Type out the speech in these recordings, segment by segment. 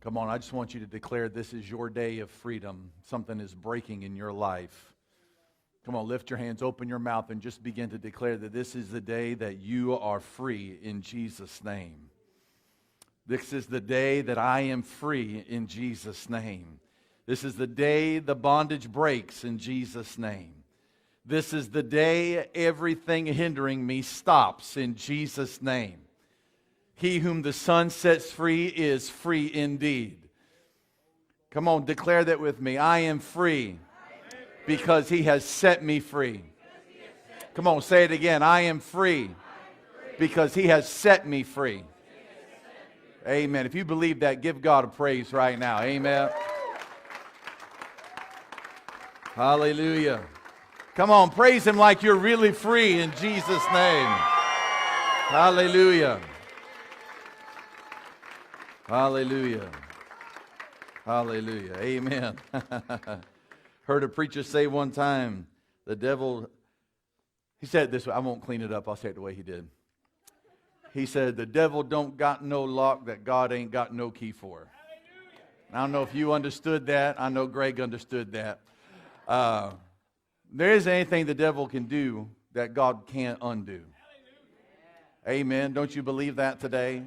Come on, I just want you to declare this is your day of freedom. Something is breaking in your life. Come on, lift your hands, open your mouth, and just begin to declare that this is the day that you are free in Jesus' name. This is the day that I am free in Jesus' name. This is the day the bondage breaks in Jesus' name. This is the day everything hindering me stops in Jesus' name. He whom the Son sets free is free indeed. Come on, declare that with me. I am free because He has set me free. Come on, say it again. I am free because He has set me free. Amen. If you believe that, give God a praise right now. Amen. Hallelujah. Come on, praise Him like you're really free in Jesus' name. Hallelujah. Hallelujah. Hallelujah. Amen. Heard a preacher say one time, the devil, he said it this way, I won't clean it up, I'll say it the way he did. He said, the devil don't got no lock that God ain't got no key for. I don't know if you understood that. I know Greg understood that. There isn't anything the devil can do that God can't undo. Amen. Don't you believe that today?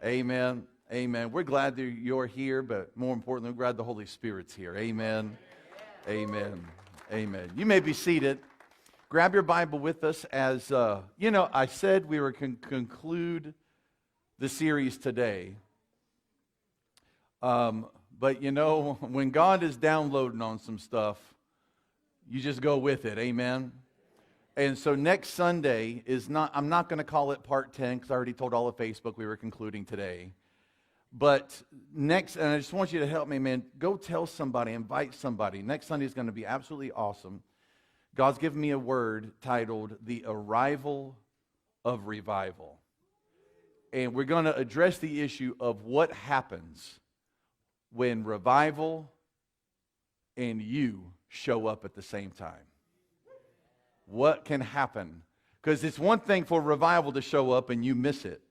Amen. Amen. We're glad that you're here, but more importantly, we're glad the Holy Spirit's here. Amen. Amen. Amen. You may be seated. Grab your Bible with us as, I said we were going to conclude the series today. But when God is downloading on some stuff, you just go with it. Amen. And so next Sunday I'm not going to call it part 10 because I already told all of Facebook we were concluding today. But next, and I just want you to help me, man, go tell somebody, invite somebody. Next Sunday is going to be absolutely awesome. God's given me a word titled The Arrival of Revival. And we're going to address the issue of what happens when revival and you show up at the same time. What can happen? Because it's one thing for revival to show up and you miss it.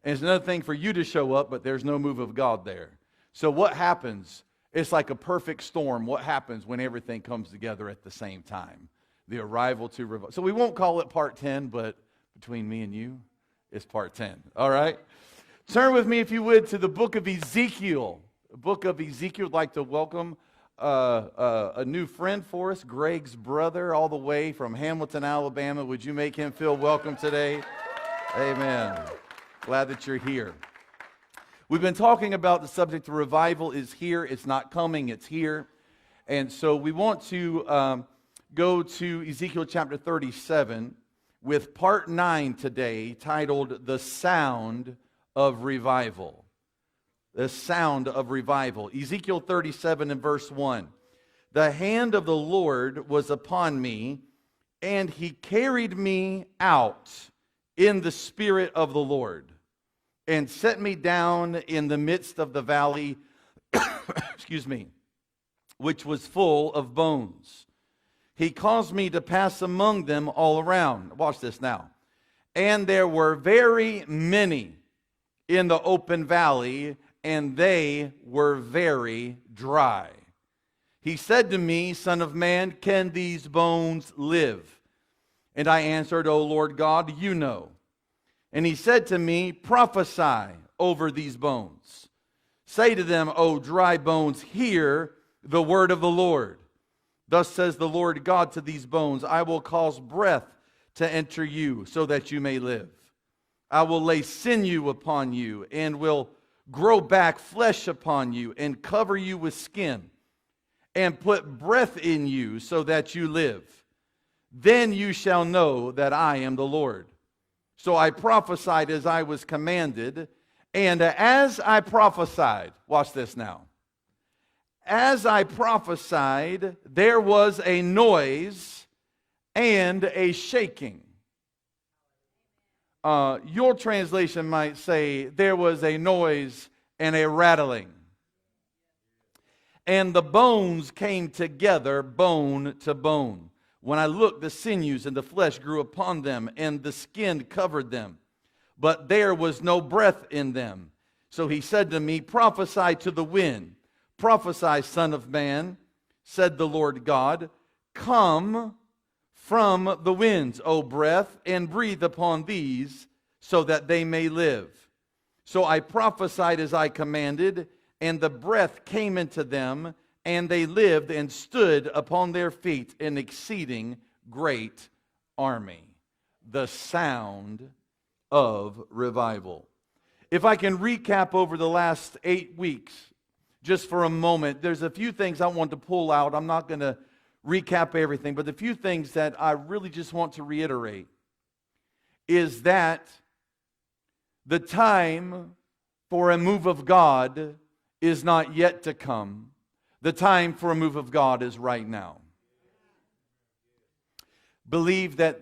And it's another thing for you to show up, but there's no move of God there. So what happens? It's like a perfect storm. What happens when everything comes together at the same time? The arrival to revival. So we won't call it part 10, but between me and you, it's part 10. All right? Turn with me, if you would, to the book of Ezekiel. The book of Ezekiel. I'd like to welcome a new friend for us, Greg's brother, all the way from Hamilton, Alabama. Would you make him feel welcome today? Amen. Glad that you're here. We've been talking about the subject of revival is here. It's not coming, it's here. And so we want to go to Ezekiel chapter 37 with part 9 today, titled The Sound of Revival. The sound of revival. Ezekiel 37 and verse 1. The hand of the Lord was upon me, and He carried me out in the spirit of the Lord, and set me down in the midst of the valley, excuse me, which was full of bones. He caused me to pass among them all around. Watch this now. And there were very many in the open valley, and they were very dry. He said to me, Son of man, can these bones live? And I answered, O Lord God, you know. And He said to me, prophesy over these bones. Say to them, O dry bones, hear the word of the Lord. Thus says the Lord God to these bones, I will cause breath to enter you so that you may live. I will lay sinew upon you and will grow back flesh upon you and cover you with skin and put breath in you so that you live. Then you shall know that I am the Lord. So I prophesied as I was commanded, and as I prophesied, watch this now. As I prophesied, there was a noise and a shaking. Your translation might say, there was a noise and a rattling. And the bones came together, bone to bone. When I looked, the sinews and the flesh grew upon them, and the skin covered them. But there was no breath in them. So he said to me, prophesy to the wind. Prophesy, son of man, said the Lord God. Come from the winds, O breath, and breathe upon these, so that they may live. So I prophesied as I commanded, and the breath came into them, and they lived and stood upon their feet, an exceeding great army. The sound of revival. If I can recap over the last 8 weeks, just for a moment, there's a few things I want to pull out. I'm not going to recap everything, but the few things that I really just want to reiterate is that the time for a move of God is not yet to come. The time for a move of God is right now. Believe that,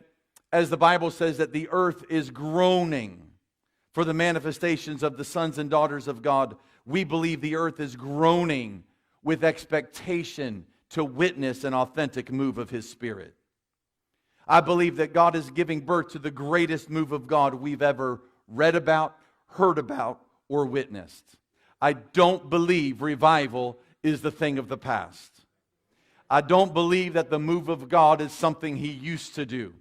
as the Bible says, that the earth is groaning for the manifestations of the sons and daughters of God. We believe the earth is groaning with expectation to witness an authentic move of His Spirit. I believe that God is giving birth to the greatest move of God we've ever read about, heard about, or witnessed. I don't believe revival is the thing of the past. I don't believe that the move of God is something He used to do.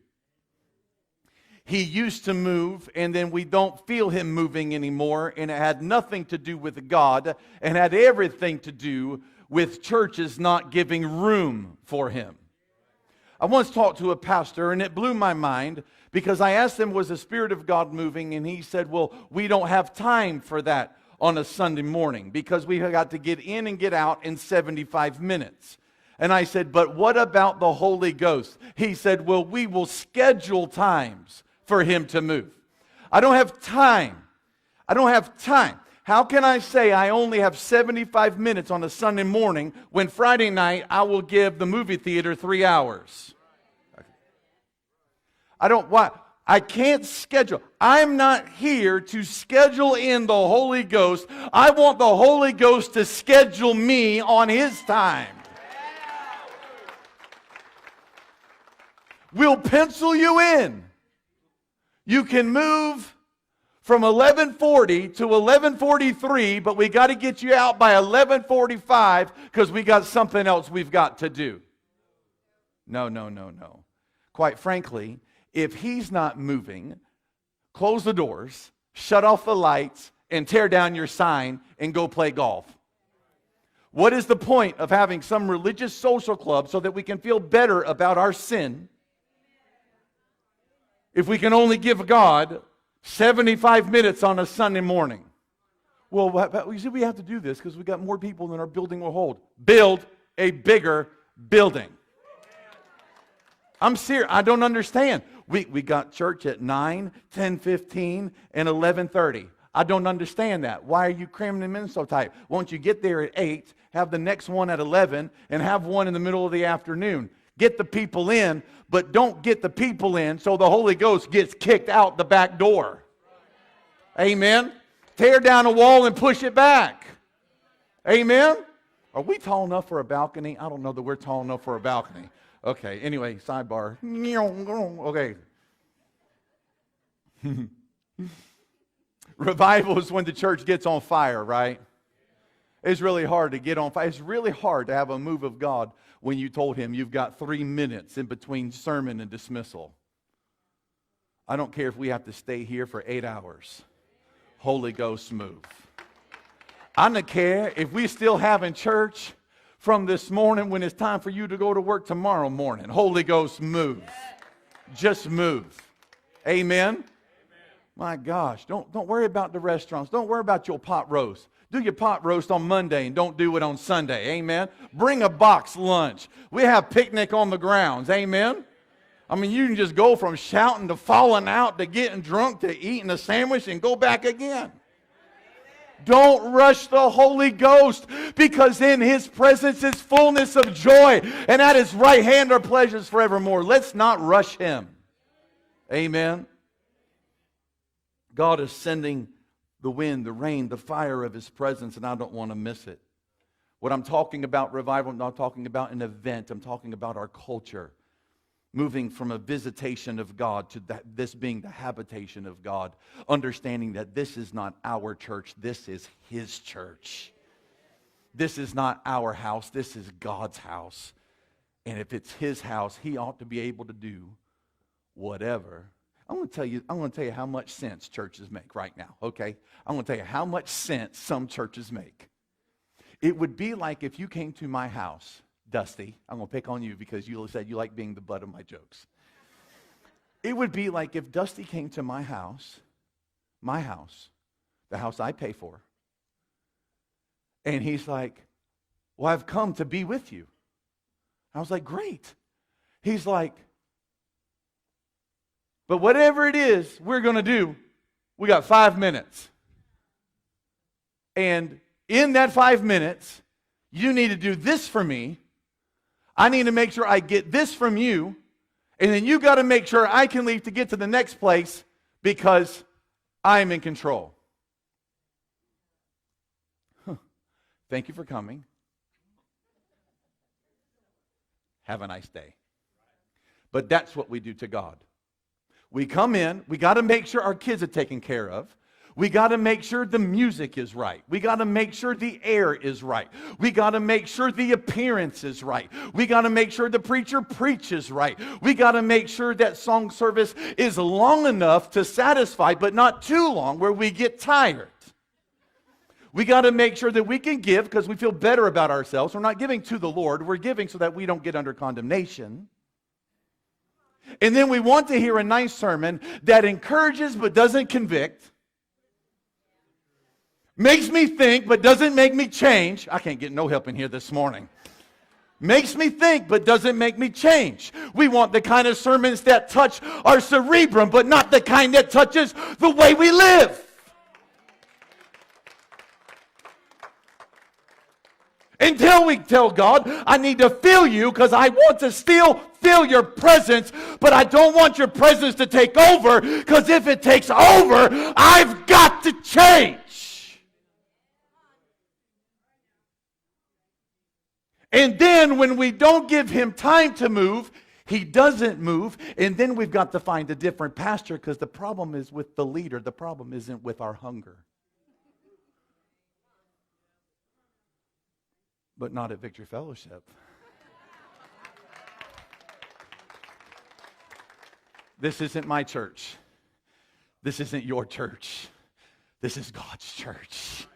He used to move, and then we don't feel Him moving anymore, and it had nothing to do with God, and had everything to do with churches not giving room for Him. I once talked to a pastor, and it blew my mind, because I asked him, was the Spirit of God moving? And he said, well, we don't have time for that on a Sunday morning, because we got to get in and get out in 75 minutes. And I said, but what about the Holy Ghost? He said, well, we will schedule times for Him to move. I don't have time. I don't have time. How can I say I only have 75 minutes on a Sunday morning when Friday night I will give the movie theater 3 hours? I can't schedule. I'm not here to schedule in the Holy Ghost. I want the Holy Ghost to schedule me on His time. We'll pencil you in. You can move from 11:40 to 11:43, but we got to get you out by 11:45 because we got something else we've got to do. No. Quite frankly, if He's not moving, close the doors, shut off the lights, and tear down your sign and go play golf. What is the point of having some religious social club so that we can feel better about our sin if we can only give God 75 minutes on a Sunday morning? Well, you see, we have to do this because we got more people than our building will hold. Build a bigger building. I'm serious. I don't understand. We got church at 9, 10:15, and 11:30. I don't understand that. Why are you cramming them in so tight? Won't you get there at 8, have the next one at 11, and have one in the middle of the afternoon? Get the people in, but don't get the people in so the Holy Ghost gets kicked out the back door. Amen? Tear down a wall and push it back. Amen? Are we tall enough for a balcony? I don't know that we're tall enough for a balcony. Okay, anyway, sidebar. Okay. Revival is when the church gets on fire, right? It's really hard to get on fire. It's really hard to have a move of God when you told Him you've got 3 minutes in between sermon and dismissal. I don't care if we have to stay here for 8 hours. Holy Ghost move. I don't care if we still having church from this morning when it's time for you to go to work tomorrow morning. Holy Ghost move. Just move. Amen? My gosh, don't worry about the restaurants. Don't worry about your pot roast. Do your pot roast on Monday and don't do it on Sunday. Amen? Bring a box lunch. We have picnic on the grounds. Amen? I mean, you can just go from shouting to falling out to getting drunk to eating a sandwich and go back again. Don't rush the Holy Ghost, because in His presence is fullness of joy, and at His right hand are pleasures forevermore. Let's not rush Him. Amen? God is sending the wind, the rain, the fire of His presence, and I don't want to miss it. What I'm talking about revival, I'm not talking about an event. I'm talking about our culture. moving from a visitation of God to this being the habitation of God, understanding that this is not our church, this is His church. This is not our house, this is God's house. And if it's His house, He ought to be able to do whatever. I'm going to tell you how much sense churches make right now, okay? I'm going to tell you how much sense some churches make. It would be like if you came to my house, Dusty, I'm going to pick on you because you said you like being the butt of my jokes. It would be like if Dusty came to my house, the house I pay for, and he's like, well, I've come to be with you. I was like, great. He's like, but whatever it is we're going to do, we got 5 minutes. And in that 5 minutes, you need to do this for me. I need to make sure I get this from you. And then you got to make sure I can leave to get to the next place because I'm in control. Thank you for coming. Have a nice day. But that's what we do to God. We come in, we got to make sure our kids are taken care of. We got to make sure the music is right. We got to make sure the air is right. We got to make sure the appearance is right. We got to make sure the preacher preaches right. We got to make sure that song service is long enough to satisfy, but not too long where we get tired. We got to make sure that we can give because we feel better about ourselves. We're not giving to the Lord. We're giving so that we don't get under condemnation. And then we want to hear a nice sermon that encourages but doesn't convict. Makes me think but doesn't make me change. I can't get no help in here this morning. Makes me think but doesn't make me change. We want the kind of sermons that touch our cerebrum but not the kind that touches the way we live. Until we tell God, I need to feel you because I want to still feel your presence, but I don't want your presence to take over because if it takes over, I've got to change. And then when we don't give Him time to move, He doesn't move, and then we've got to find a different pastor because the problem is with the leader. The problem isn't with our hunger. But not at Victory Fellowship. This isn't my church. This isn't your church. This is God's church.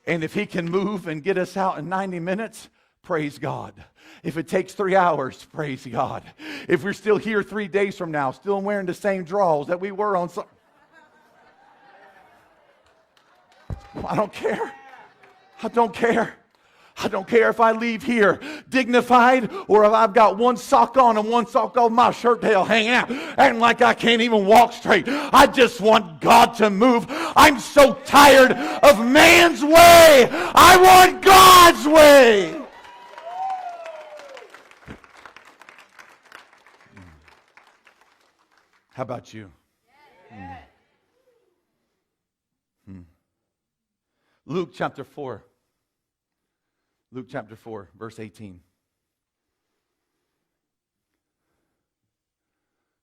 And if He can move and get us out in 90 minutes, praise God. If it takes 3 hours, praise God. If we're still here 3 days from now, still wearing the same drawers that we were on, I don't care. I don't care. I don't care if I leave here dignified or if I've got one sock on and one sock off, my shirt tail hanging out, acting like I can't even walk straight. I just want God to move. I'm so tired of man's way. I want God's way. How about you? Luke chapter 4. Luke chapter 4, verse 18.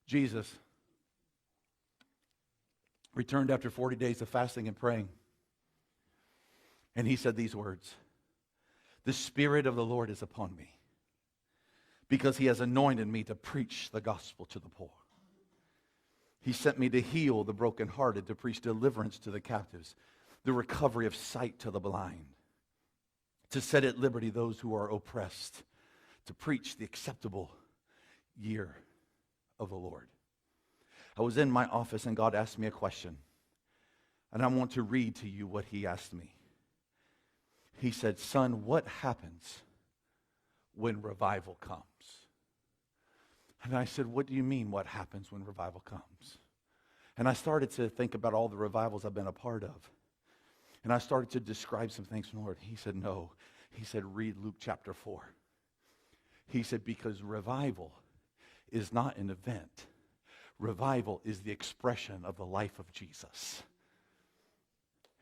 Jesus returned after 40 days of fasting and praying. And He said these words, "The Spirit of the Lord is upon me, because He has anointed me to preach the gospel to the poor. He sent me to heal the brokenhearted, to preach deliverance to the captives, the recovery of sight to the blind, to set at liberty those who are oppressed, to preach the acceptable year of the Lord." I was in my office and God asked me a question. And I want to read to you what He asked me. He said, "Son, what happens when revival comes?" And I said, "What do you mean, what happens when revival comes?" And I started to think about all the revivals I've been a part of. And I started to describe some things from the Lord. He said, "No." He said, "Read Luke chapter 4. He said, because revival is not an event. Revival is the expression of the life of Jesus.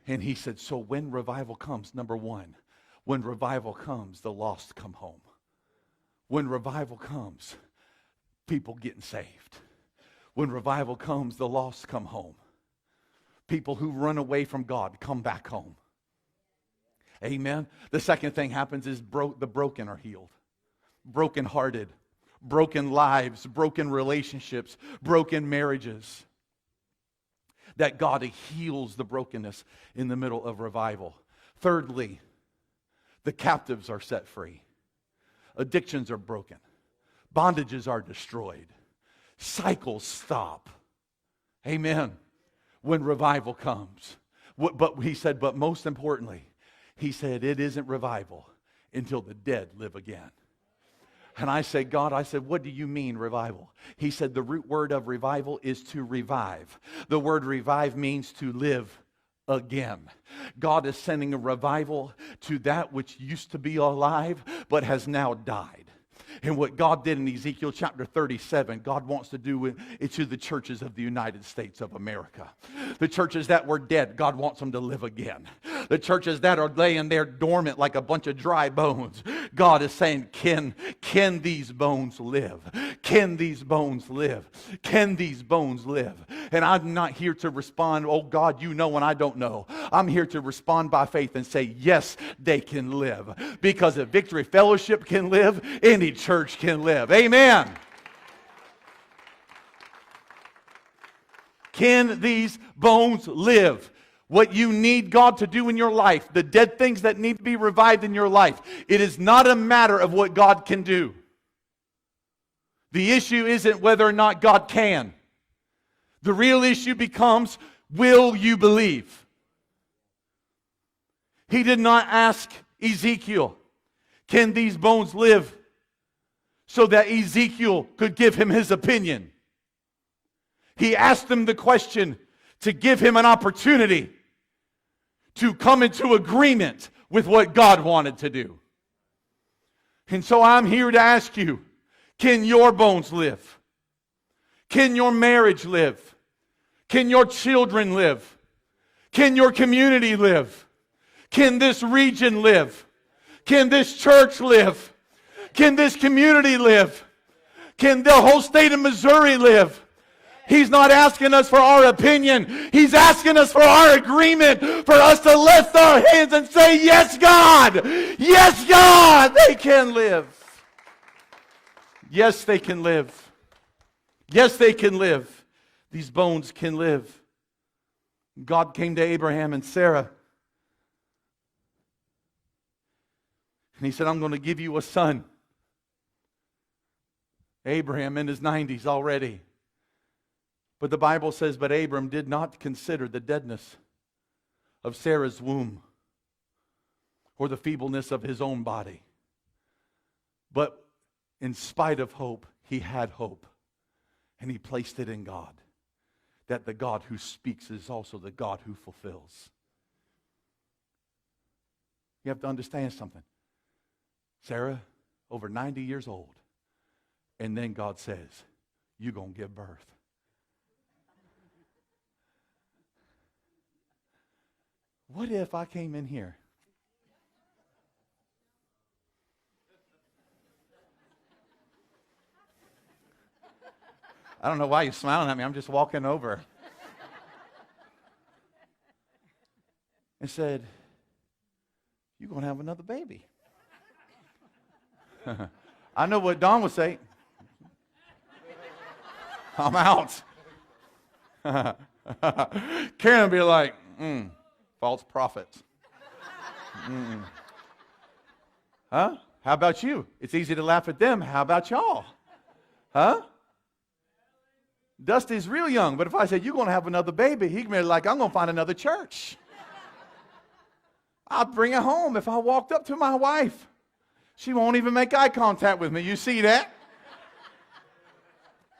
And he said, so when revival comes, number one, when revival comes, the lost come home. When revival comes, People getting saved. When revival comes, the lost come home. People who run away from God come back home. Amen. The second thing happens is the broken are healed. Brokenhearted, broken lives, broken relationships, broken marriages. That God heals the brokenness in the middle of revival. Thirdly, the captives are set free. Addictions are broken. Bondages are destroyed. Cycles stop. Amen. When revival comes. But he said, but most importantly, he said, it isn't revival until the dead live again. And I said, God, what do you mean revival? He said, the root word of revival is to revive. The word revive means to live again. God is sending a revival to that which used to be alive, but has now died. And what God did in Ezekiel chapter 37, God wants to do it to the churches of the United States of America. The churches that were dead, God wants them to live again. The churches that are laying there dormant like a bunch of dry bones, God is saying, can these bones live? Can these bones live? Can these bones live? And I'm not here to respond, oh God, you know and I don't know. I'm here to respond by faith and say, yes, they can live. Because if Victory Fellowship can live, any church can live. Amen. Can these bones live? What you need God to do in your life, the dead things that need to be revived in your life, it is not a matter of what God can do. The issue isn't whether or not God can. The real issue becomes, will you believe? He did not ask Ezekiel, can these bones live? So that Ezekiel could give him his opinion. He asked him the question to give him an opportunity to come into agreement with what God wanted to do. And so I'm here to ask you, can your bones live? Can your marriage live? Can your children live? Can your community live? Can this region live? Can this church live? Can this community live? Can the whole state of Missouri live? He's not asking us for our opinion. He's asking us for our agreement, for us to lift our hands and say, yes, God. Yes, God. They can live. Yes, they can live. Yes, they can live. These bones can live. God came to Abraham and Sarah. And he said, I'm going to give you a son. Abraham in his 90s already. But the Bible says, but Abram did not consider the deadness of Sarah's womb or the feebleness of his own body. But in spite of hope, he had hope. And he placed it in God. That the God who speaks is also the God who fulfills. You have to understand something. Sarah, over 90 years old. And then God says, you're going to give birth. What if I came in here? I don't know why you're smiling at me. I'm just walking over. And said, you're going to have another baby. I know what Don would say. I'm out. Karen would be like, false prophets. Huh? How about you? It's easy to laugh at them. How about y'all? Huh? Dusty's real young, but if I said, you're going to have another baby, he'd be like, I'm going to find another church. I'd bring it home if I walked up to my wife. She won't even make eye contact with me. You see that?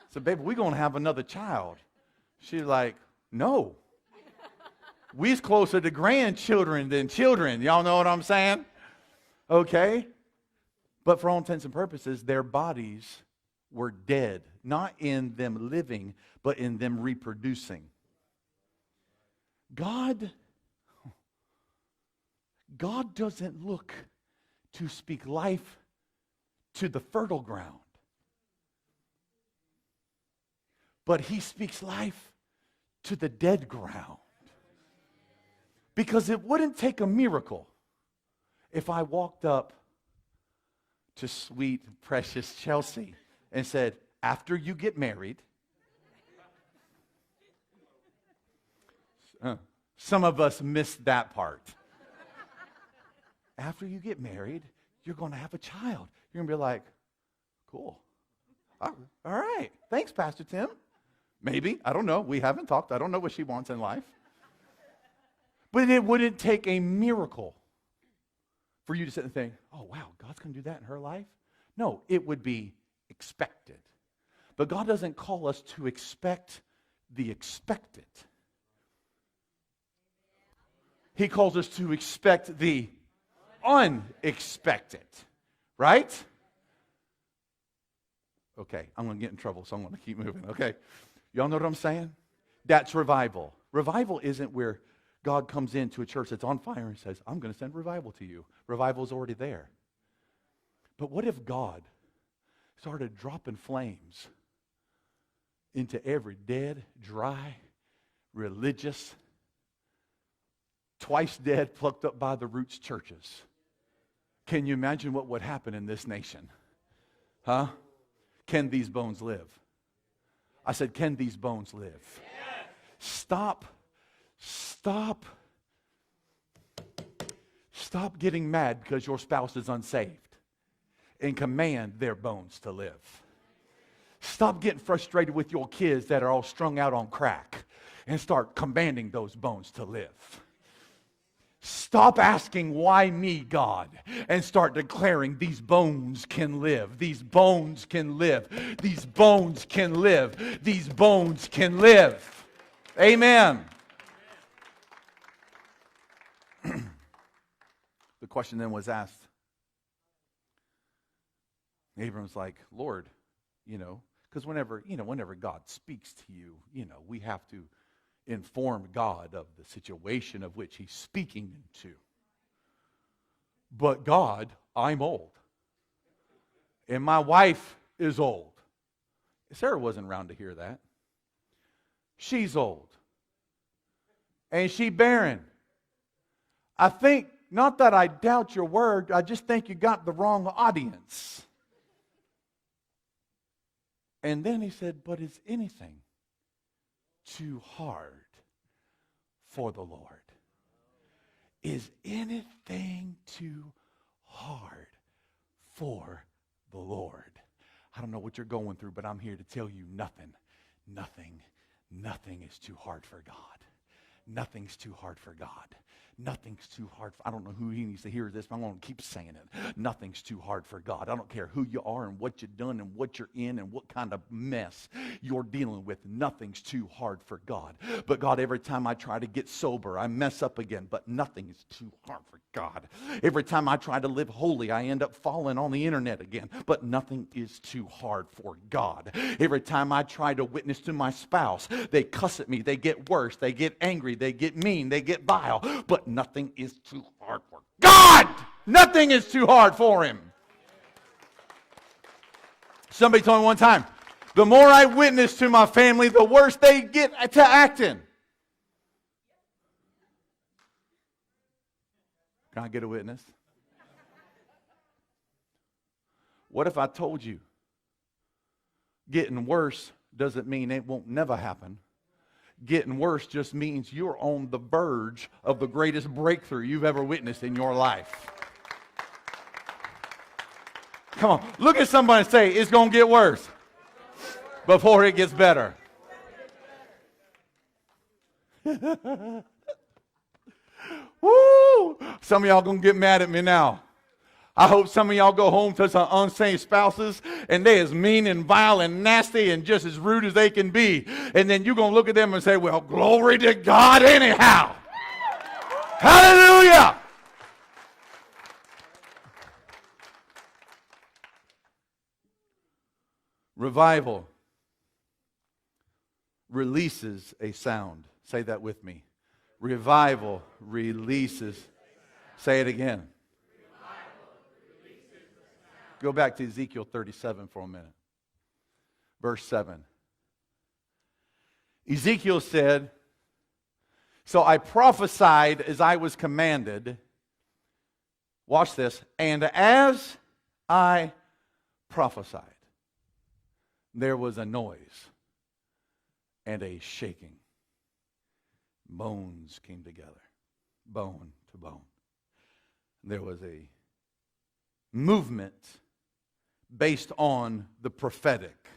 I said, baby, we're going to have another child. She's like, no. We's closer to grandchildren than children. Y'all know what I'm saying? Okay. But for all intents and purposes, their bodies were dead. Not in them living, but in them reproducing. God doesn't look to speak life to the fertile ground. but he speaks life to the dead ground. Because it wouldn't take a miracle if I walked up to sweet, precious Chelsea and said, after you get married, some of us missed that part. After you get married, you're going to have a child. You're going to be like, cool. All right. Thanks, Pastor Tim. Maybe. I don't know. We haven't talked. I don't know what she wants in life. But it wouldn't take a miracle for you to sit and think, oh, wow, God's going to do that in her life? No, it would be expected. But God doesn't call us to expect the expected. He calls us to expect the unexpected. Right? Okay, I'm going to get in trouble, so I'm going to keep moving. Okay, y'all know what I'm saying? That's revival. Revival isn't where God comes into a church that's on fire and says, I'm going to send revival to you. Revival is already there. But what if God started dropping flames into every dead, dry, religious, twice dead, plucked up by the roots churches? Can you imagine what would happen in this nation? Huh? Can these bones live? I said, can these bones live? Stop getting mad because your spouse is unsaved and command their bones to live. Stop getting frustrated with your kids that are all strung out on crack and start commanding those bones to live. Stop asking, why me, God? And start declaring, these bones can live. These bones can live. These bones can live. These bones can live. Amen. The question then was asked. Abram's like, Lord, because whenever God speaks to you, we have to inform God of the situation of which he's speaking into. But God, I'm old. And my wife is old. Sarah wasn't around to hear that. She's old. And she barren. I think, not that I doubt your word, I just think you got the wrong audience. And then he said, but is anything too hard for the Lord? Is anything too hard for the Lord? I don't know what you're going through, but I'm here to tell you nothing is too hard for God. Nothing's too hard for God. Nothing's too hard. I don't know who he needs to hear this, but I'm going to keep saying it. Nothing's too hard for God. I don't care who you are and what you've done and what you're in and what kind of mess you're dealing with. Nothing's too hard for God. But God, every time I try to get sober, I mess up again. But nothing is too hard for God. Every time I try to live holy, I end up falling on the internet again. But nothing is too hard for God. Every time I try to witness to my spouse, they cuss at me. They get worse. They get angry. They get mean. They get vile. But nothing is too hard for God. Nothing is too hard for him. Somebody told me one time, the more I witness to my family, the worse they get to acting. Can I get a witness? What if I told you getting worse doesn't mean it won't never happen? Getting worse just means you're on the verge of the greatest breakthrough you've ever witnessed in your life. Come on, look at somebody and say, it's going to get worse before it gets better. Woo! Some of y'all going to get mad at me now. I hope some of y'all go home to some unsaved spouses and they as mean and vile and nasty and just as rude as they can be. And then you're going to look at them and say, well, glory to God anyhow. Hallelujah. Revival releases a sound. Say that with me. Revival releases. Say it again. Go back to Ezekiel 37 for a minute. Verse 7. Ezekiel said, so I prophesied as I was commanded. Watch this. And as I prophesied, there was a noise and a shaking. Bones came together, bone to bone. There was a movement based on the prophetic.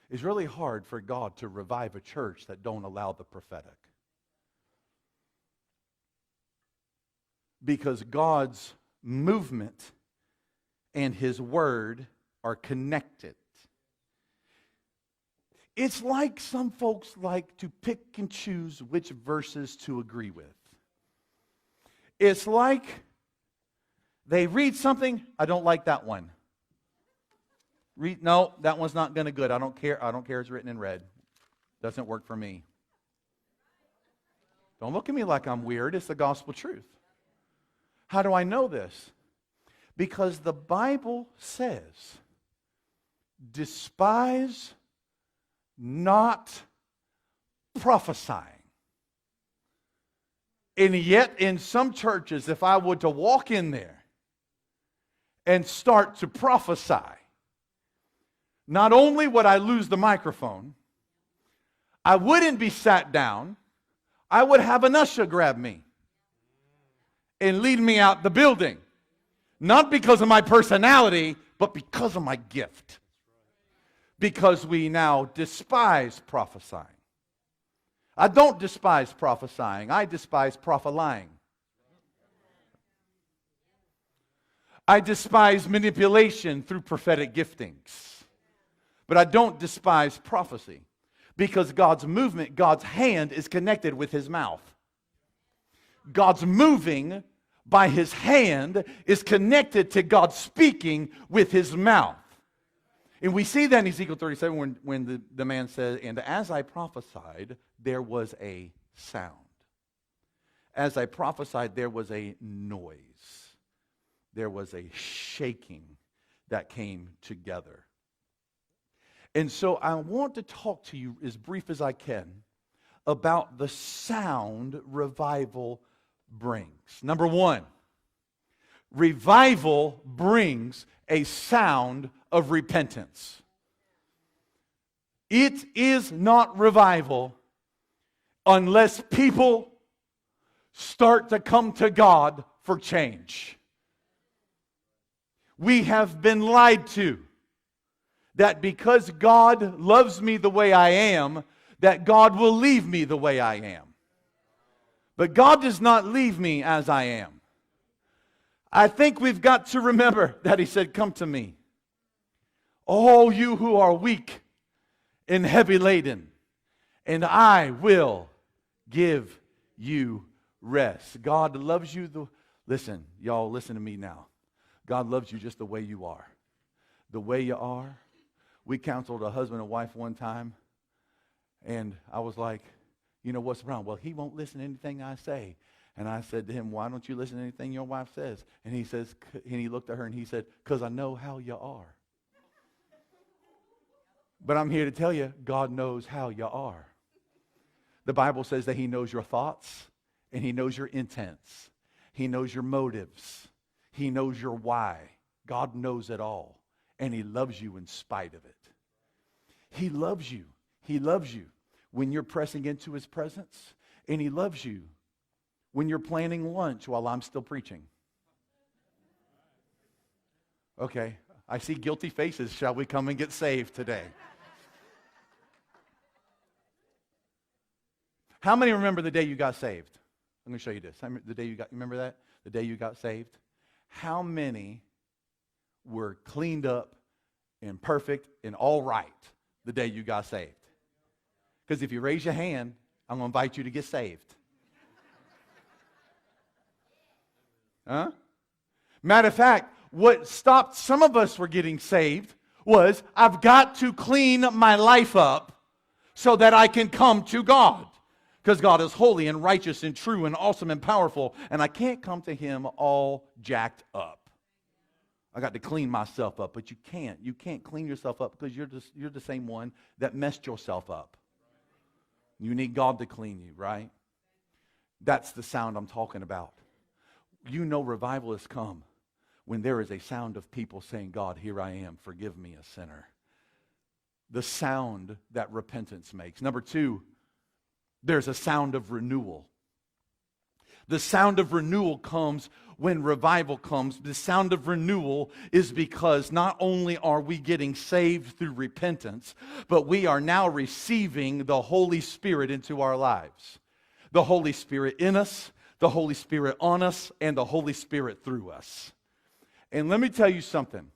It's really hard for God to revive a church that don't allow the prophetic. Because God's movement and His Word are connected. It's like some folks like to pick and choose which verses to agree with. It's like they read something, I don't like that one. No, that one's not going to good. I don't care it's written in red. Doesn't work for me. Don't look at me like I'm weird. It's the gospel truth. How do I know this? Because the Bible says, despise not prophesying. And yet in some churches, if I were to walk in there and start to prophesy, not only would I lose the microphone, I wouldn't be sat down, I would have an usher grab me and lead me out the building. Not because of my personality, but because of my gift. Because we now despise prophesying. I don't despise prophesying. I despise prophet-lying. I despise manipulation through prophetic giftings. But I don't despise prophecy. Because God's movement, God's hand is connected with His mouth. God's moving by His hand is connected to God speaking with His mouth. And we see that in Ezekiel 37 when the man said, and as I prophesied, there was a sound. As I prophesied, there was a noise. There was a shaking that came together. And so I want to talk to you as brief as I can about the sound revival brings. Number one, revival brings a sound of repentance. It is not revival unless people start to come to God for change. We have been lied to that because God loves me the way I am, that God will leave me the way I am. But God does not leave me as I am. I think we've got to remember that He said, come to me, all you who are weak and heavy laden, and I will give you rest. God loves you. Listen, y'all, listen to me now. God loves you just the way you are. The way you are. We counseled a husband and wife one time, and I was like, you know, what's wrong? Well, he won't listen to anything I say. And I said to him, why don't you listen to anything your wife says? And he looked at her and he said, because I know how you are. But I'm here to tell you, God knows how you are. The Bible says that He knows your thoughts and He knows your intents. He knows your motives. He knows your why. God knows it all. And He loves you in spite of it. He loves you. He loves you when you're pressing into His presence. And He loves you when you're planning lunch while I'm still preaching. Okay, I see guilty faces. Shall we come and get saved today? How many remember the day you got saved? I'm going to show you this. The day you remember that? The day you got saved? How many were cleaned up and perfect and all right the day you got saved? Because if you raise your hand, I'm going to invite you to get saved. Huh? Matter of fact, what stopped some of us from getting saved was, I've got to clean my life up so that I can come to God. Because God is holy and righteous and true and awesome and powerful, and I can't come to Him all jacked up. I got to clean myself up, but you can't. You can't clean yourself up because you're the same one that messed yourself up. You need God to clean you, right? That's the sound I'm talking about. You know revival has come when there is a sound of people saying, God, here I am, forgive me, a sinner. The sound that repentance makes. Number two, there's a sound of renewal. The sound of renewal comes when revival comes. The sound of renewal is because not only are we getting saved through repentance, but we are now receiving the Holy Spirit into our lives. The Holy Spirit in us, the Holy Spirit on us, and the Holy Spirit through us. And let me tell you something.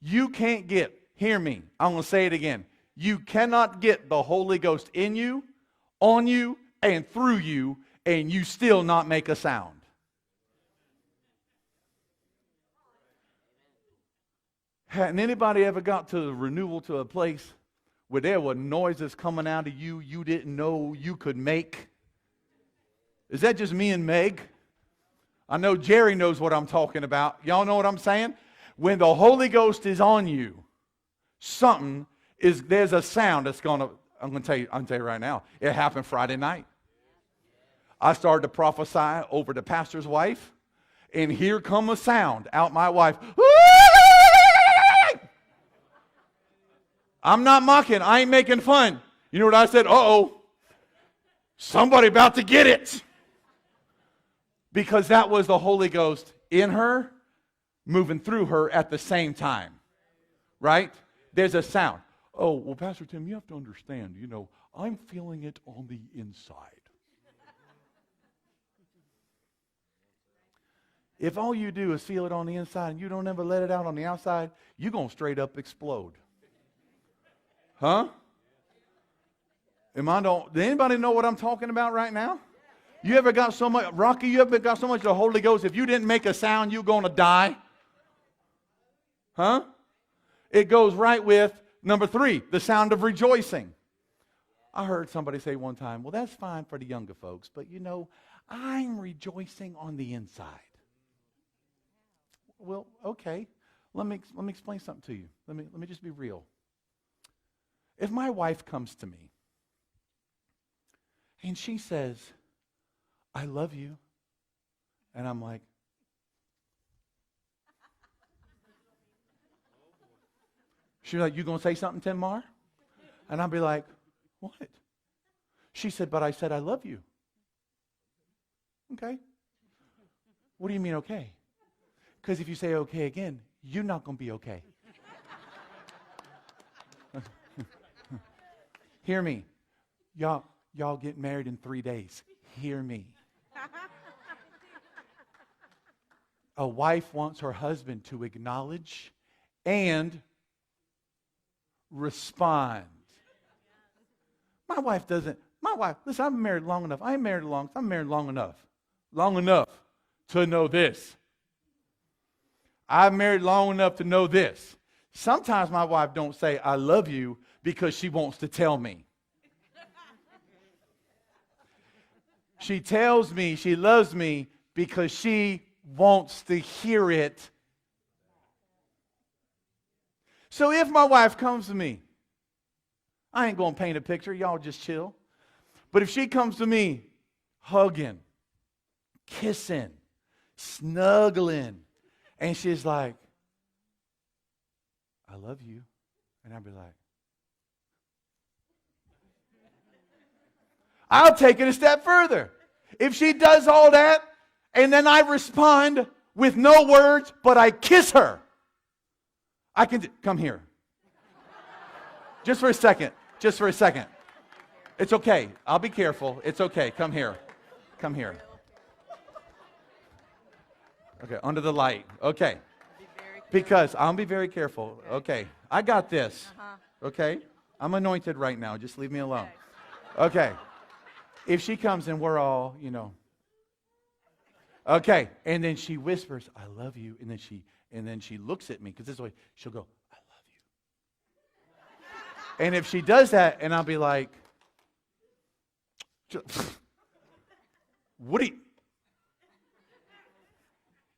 You can't get, hear me, I'm going to say it again. You cannot get the Holy Ghost in you, on you, and through you, and you still not make a sound. Hadn't anybody ever got to the renewal to a place where there were noises coming out of you you didn't know you could make? Is that just me and Meg? I know Jerry knows what I'm talking about. Y'all know what I'm saying? When the Holy Ghost is on you, there's a sound that's I'm going to tell you right now. It happened Friday night. I started to prophesy over the pastor's wife, and here come a sound out my wife. I'm not mocking. I ain't making fun. You know what I said? Uh-oh. Somebody about to get it. Because that was the Holy Ghost in her, moving through her at the same time. Right? There's a sound. Oh, well, Pastor Tim, you have to understand, I'm feeling it on the inside. If all you do is feel it on the inside and you don't ever let it out on the outside, you're going to straight up explode. Huh? Does anybody know what I'm talking about right now? You ever got so much, Rocky, you ever got so much of the Holy Ghost, if you didn't make a sound, you're going to die? Huh? It goes right with number 3, the sound of rejoicing. I heard somebody say one time, well, that's fine for the younger folks, but I'm rejoicing on the inside. Well, okay. Let me explain something to you. Let me just be real. If my wife comes to me and she says, I love you, and I'm like, she's like, you going to say something, Tim Marr? And I'll be like, what? She said, but I said I love you. Okay. What do you mean okay? Because if you say okay again, you're not going to be okay. Hear me. Y'all get married in 3 days. Hear me. A wife wants her husband to acknowledge and respond. My wife, listen, I've been married long enough. I'm married long enough to know this. I've married long enough to know this. Sometimes my wife don't say, I love you, because she wants to tell me. She tells me she loves me because she wants to hear it. So if my wife comes to me, I ain't going to paint a picture. Y'all just chill. But if she comes to me hugging, kissing, snuggling, and she's like, I love you. And I'll be like, I'll take it a step further. If she does all that, and then I respond with no words, but I kiss her, I can come here. Just for a second. It's okay. I'll be careful. It's okay. Come here. Okay, under the light. Okay. Because I'll be very careful. Okay. I got this. Okay. I'm anointed right now. Just leave me alone. Okay. If she comes and we're all, okay, and then she whispers, I love you, and then she looks at me, because this way, she'll go, I love you. And if she does that, and I'll be like, what do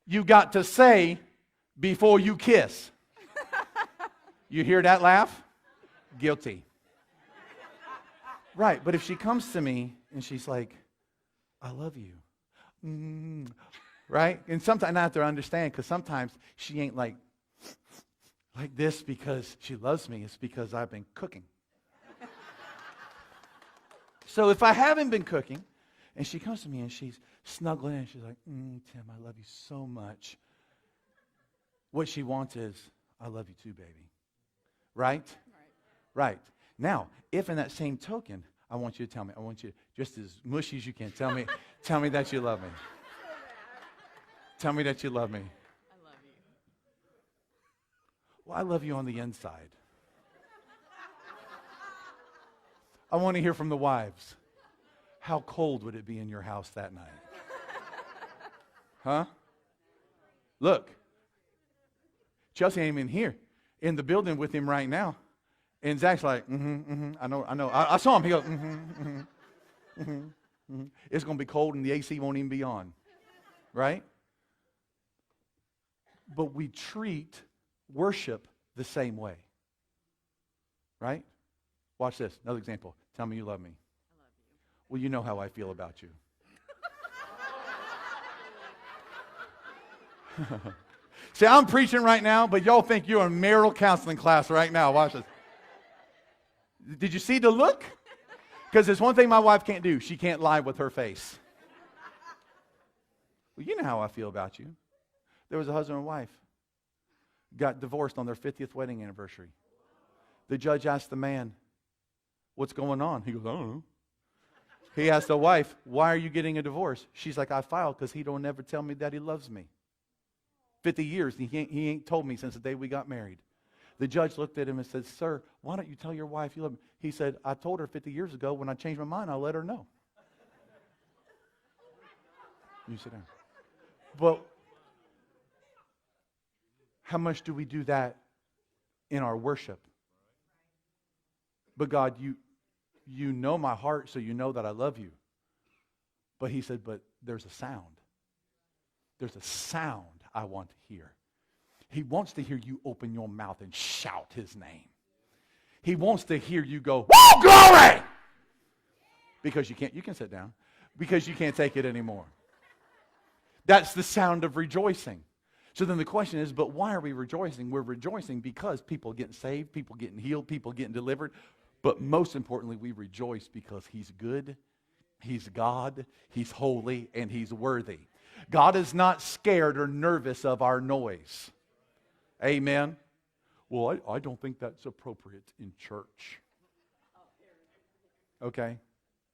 you got to say before you kiss? You hear that laugh? Guilty. Right, but if she comes to me and she's like, I love you. Right? And sometimes I have to understand, because sometimes she ain't like this because she loves me. It's because I've been cooking. So if I haven't been cooking, and she comes to me and she's snuggling and she's like, Tim, I love you so much. What she wants is, I love you too, baby. Right? Right. Now, if in that same token, I want you to tell me, I want you, just as mushy as you can, tell me that you love me. Tell me that you love me. I love you. Well, I love you on the inside. I want to hear from the wives. How cold would it be in your house that night? Huh? Look, Chelsea ain't even here in the building with him right now. And Zach's like, I know. I saw him. He goes, It's going to be cold and the AC won't even be on. Right? But we treat worship the same way. Right? Watch this. Another example. Tell me you love me. I love you. Well, you know how I feel about you. See, I'm preaching right now, but y'all think you're in marital counseling class right now. Watch this. Did you see the look? Because there's one thing my wife can't do. She can't lie with her face. Well, you know how I feel about you. There was a husband and wife. Got divorced on their 50th wedding anniversary. The judge asked the man, what's going on? He goes, I don't know. He asked the wife, why are you getting a divorce? She's like, I filed because he don't ever tell me that he loves me. 50 years, he ain't told me since the day we got married. The judge looked at him and said, sir, why don't you tell your wife you love me? He said, I told her 50 years ago. When I changed my mind, I'll let her know. You sit down. But how much do we do that in our worship? But God, you know my heart, so you know that I love you. But he said, but there's a sound. There's a sound I want to hear. He wants to hear you open your mouth and shout his name. He wants to hear you go, woo, glory! Because you can sit down. Because you can't take it anymore. That's the sound of rejoicing. So then the question is, but why are we rejoicing? We're rejoicing because people are getting saved, people getting healed, people getting delivered. But most importantly, we rejoice because he's good, he's God, he's holy, and he's worthy. God is not scared or nervous of our noise. Amen. Well, I don't think that's appropriate in church. Okay.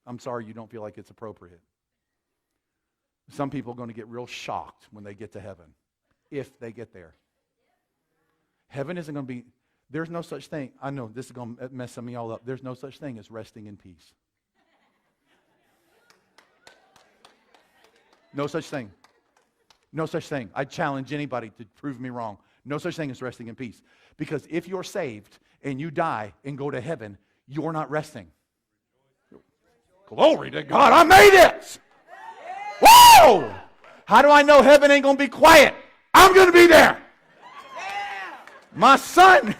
I'm sorry you don't feel like it's appropriate. Some people are going to get real shocked when they get to heaven, if they get there. Heaven isn't going to be, there's no such thing. I know this is going to mess some of y'all up. There's no such thing as resting in peace. No such thing. No such thing. I challenge anybody to prove me wrong. No such thing as resting in peace. Because if you're saved and you die and go to heaven, you're not resting. Glory to God, I made it! Whoa! How do I know heaven ain't going to be quiet? I'm going to be there! My son!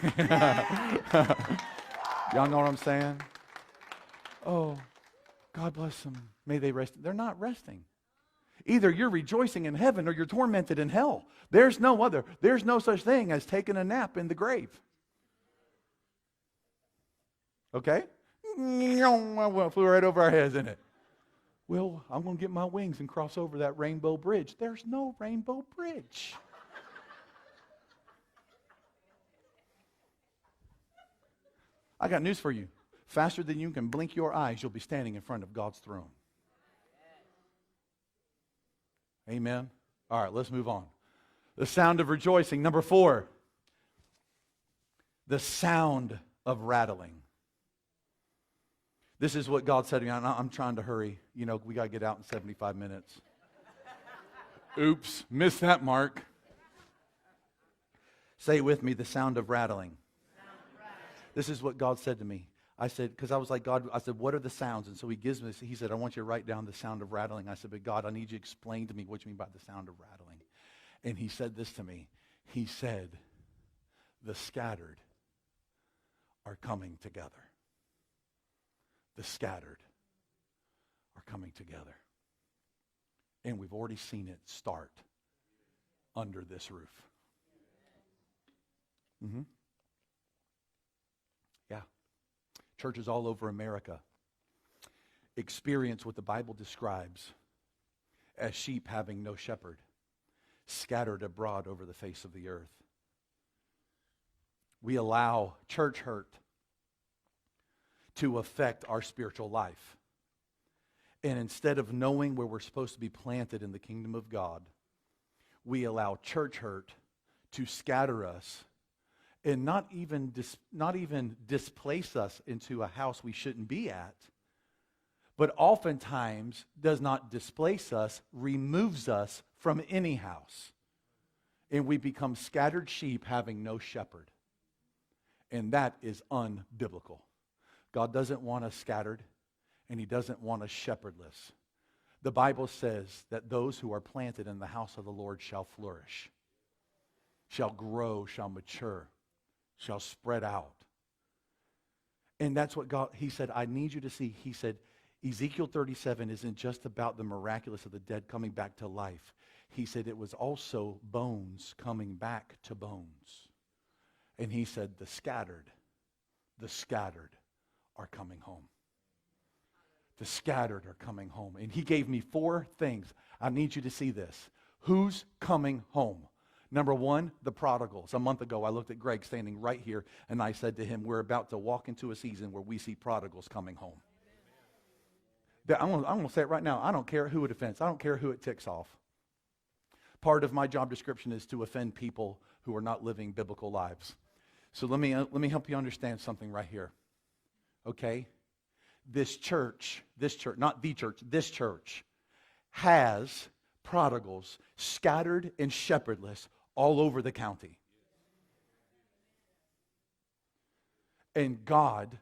Y'all know what I'm saying? Oh, God bless them. May they rest. They're not resting. Either you're rejoicing in heaven or you're tormented in hell. There's no other. There's no such thing as taking a nap in the grave. Okay? Flew right over our heads, didn't it? Well, I'm going to get my wings and cross over that rainbow bridge. There's no rainbow bridge. I got news for you. Faster than you can blink your eyes, you'll be standing in front of God's throne. Amen. All right, let's move on. The sound of rejoicing. Number 4, the sound of rattling. This is what God said to me. I'm trying to hurry. You know, we got to get out in 75 minutes. Oops, missed that mark. Say it with me, the sound of rattling. This is what God said to me. I said, because I was like, God, I said, what are the sounds? And so he gives me this. He said, I want you to write down the sound of rattling. I said, but God, I need you to explain to me what you mean by the sound of rattling. And he said this to me. He said, the scattered are coming together. the scattered are coming together. And we've already seen it start under this roof. Yeah. Churches all over America experience what the Bible describes as sheep having no shepherd, scattered abroad over the face of the earth. We allow church hurt to affect our spiritual life. And instead of knowing where we're supposed to be planted in the kingdom of God, we allow church hurt to scatter us and not even displace us into a house we shouldn't be at, but oftentimes does not displace us, removes us from any house. And we become scattered sheep having no shepherd. And that is unbiblical. God doesn't want us scattered, and He doesn't want us shepherdless. The Bible says that those who are planted in the house of the Lord shall flourish, shall grow, shall mature, shall spread out. And that's what God, He said, I need you to see. He said, Ezekiel 37 isn't just about the miraculous of the dead coming back to life. He said it was also bones coming back to bones. And He said, the scattered are coming home. The scattered are coming home. And He gave me 4 things. I need you to see this. Who's coming home? Number 1, the prodigals. A month ago, I looked at Greg standing right here, and I said to him, we're about to walk into a season where we see prodigals coming home. I'm going to say it right now. I don't care who it offends. I don't care who it ticks off. Part of my job description is to offend people who are not living biblical lives. So let me help you understand something right here. Okay? This church, not the church, this church has prodigals scattered and shepherdless all over the county. And God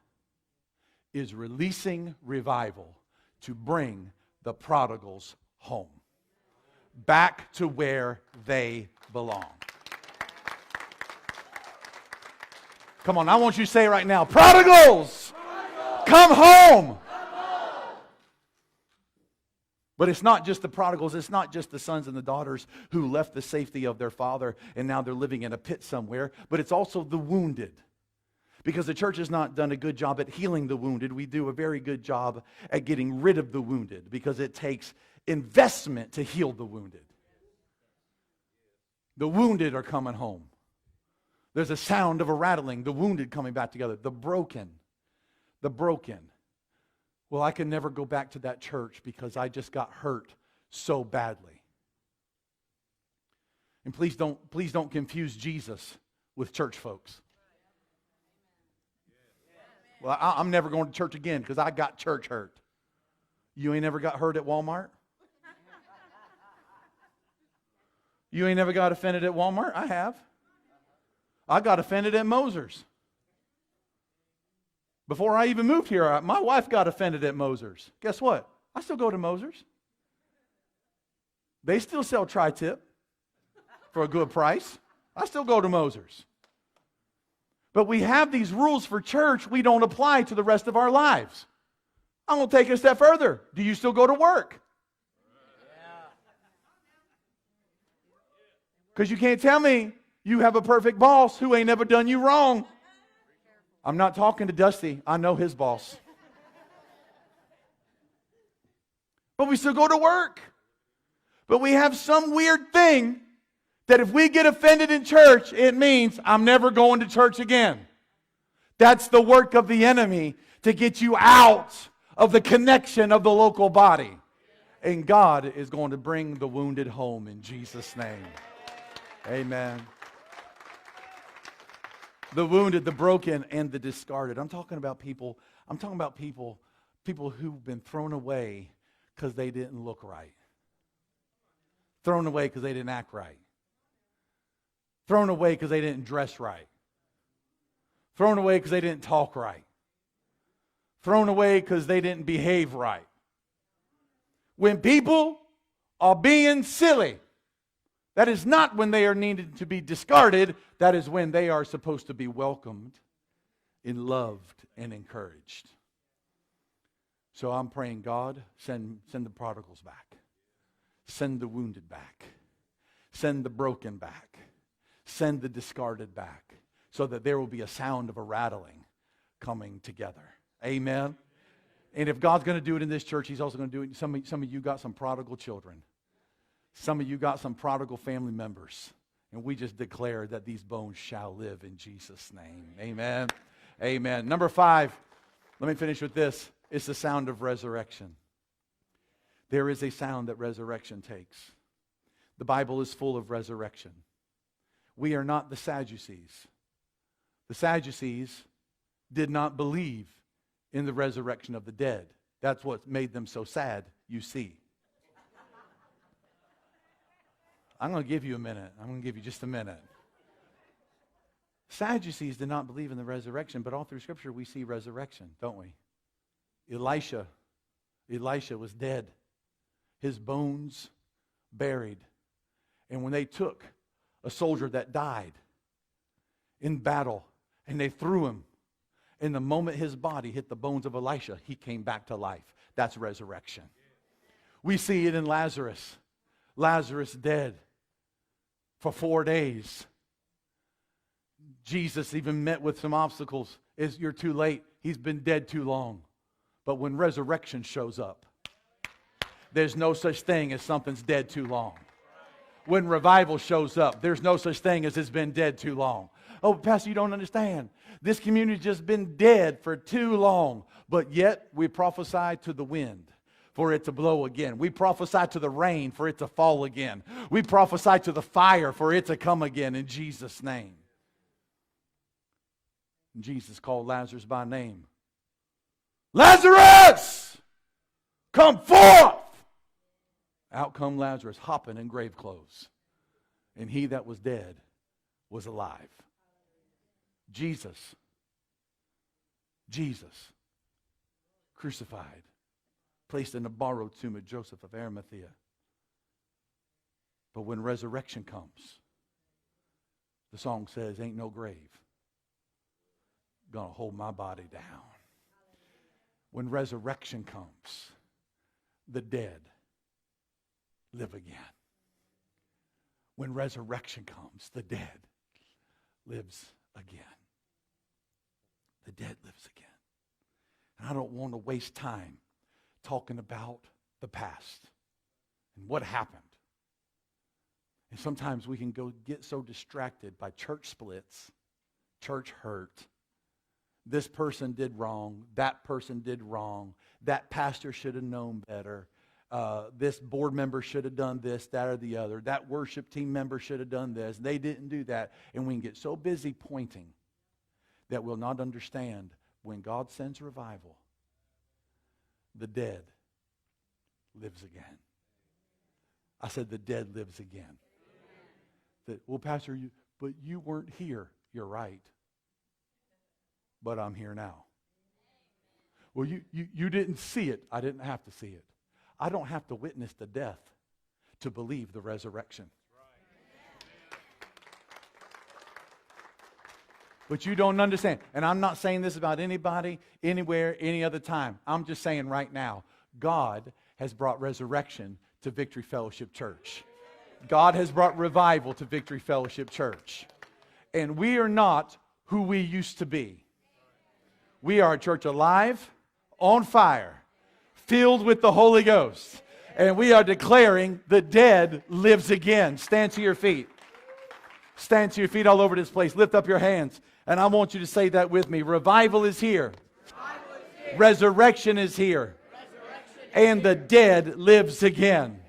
is releasing revival to bring the prodigals home, back to where they belong. Come on, I want you to say it right now. Prodigals! Come home! But it's not just the prodigals. It's not just the sons and the daughters who left the safety of their father and now they're living in a pit somewhere. But it's also the wounded. Because the church has not done a good job at healing the wounded. We do a very good job at getting rid of the wounded because it takes investment to heal the wounded. The wounded are coming home. There's a sound of a rattling. The wounded coming back together. The broken. Well, I can never go back to that church because I just got hurt so badly. And please don't confuse Jesus with church folks. Well, I'm never going to church again because I got church hurt. You ain't never got hurt at Walmart? You ain't never got offended at Walmart? I have. I got offended at Moser's. Before I even moved here, my wife got offended at Moser's. Guess what? I still go to Moser's. They still sell tri-tip for a good price. I still go to Moser's. But we have these rules for church we don't apply to the rest of our lives. I'm going to take it a step further. Do you still go to work? Because you can't tell me you have a perfect boss who ain't never done you wrong. I'm not talking to Dusty. I know his boss. But we still go to work. But we have some weird thing that if we get offended in church, it means I'm never going to church again. That's the work of the enemy to get you out of the connection of the local body. And God is going to bring the wounded home in Jesus' name. Amen. The wounded, the broken, and the discarded. I'm talking about people who've been thrown away because they didn't look right. Thrown away because they didn't act right. Thrown away because they didn't dress right. Thrown away because they didn't talk right. Thrown away because they didn't behave right. When people are being silly, that is not when they are needed to be discarded. That is when they are supposed to be welcomed and loved and encouraged. So I'm praying, God, send the prodigals back. Send the wounded back. Send the broken back. Send the discarded back. So that there will be a sound of a rattling coming together. Amen. And if God's going to do it in this church, He's also going to do it. Some of you got some prodigal children. Some of you got some prodigal family members. And we just declare that these bones shall live in Jesus' name. Amen. Amen. Number 5, let me finish with this. It's the sound of resurrection. There is a sound that resurrection takes. The Bible is full of resurrection. We are not the Sadducees. The Sadducees did not believe in the resurrection of the dead. That's what made them so sad, you see. I'm going to give you a minute. I'm going to give you just a minute. Sadducees did not believe in the resurrection, but all through Scripture we see resurrection, don't we? Elisha was dead. His bones buried. And when they took a soldier that died in battle and they threw him, and the moment his body hit the bones of Elisha, he came back to life. That's resurrection. We see it in Lazarus. Lazarus dead for 4 days. Jesus even met with some obstacles. You're too late. He's been dead too long. But when resurrection shows up, there's no such thing as something's dead too long. When revival shows up, there's no such thing as it's been dead too long. Oh, Pastor, you don't understand. This community's just been dead for too long. But yet, we prophesy to the wind for it to blow again. We prophesy to the rain for it to fall again. We prophesy to the fire for it to come again in Jesus' name. And Jesus called Lazarus by name. Lazarus! Come forth! Out come Lazarus, hopping in grave clothes. And he that was dead was alive. Jesus, crucified, placed in a borrowed tomb of Joseph of Arimathea. But when resurrection comes, the song says, ain't no grave gonna hold my body down. When resurrection comes, the dead live again. When resurrection comes, the dead lives again. The dead lives again. And I don't want to waste time talking about the past and what happened. And sometimes we can get so distracted by church splits, church hurt. This person did wrong. That person did wrong. That pastor should have known better. This board member should have done this, that, or the other. That worship team member should have done this. They didn't do that. And we can get so busy pointing that we'll not understand when God sends revival, the dead lives again. I said the dead lives again. That, well, Pastor, but you weren't here. You're right. But I'm here now. Well, you didn't see it. I didn't have to see it. I don't have to witness the death to believe the resurrection. But you don't understand. And I'm not saying this about anybody, anywhere, any other time. I'm just saying right now, God has brought resurrection to Victory Fellowship Church. God has brought revival to Victory Fellowship Church. And we are not who we used to be. We are a church alive, on fire, filled with the Holy Ghost. And we are declaring the dead lives again. Stand to your feet. Stand to your feet all over this place. Lift up your hands. And I want you to say that with me. Revival is here. Resurrection is here. And the dead lives again.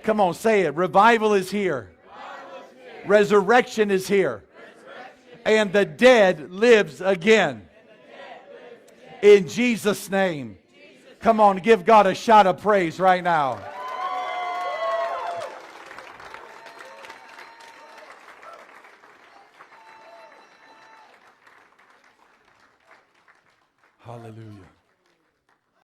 Come on, say it. Revival is here. Resurrection is here. And the dead lives again. In Jesus' name. Come on, give God a shout of praise right now. Hallelujah.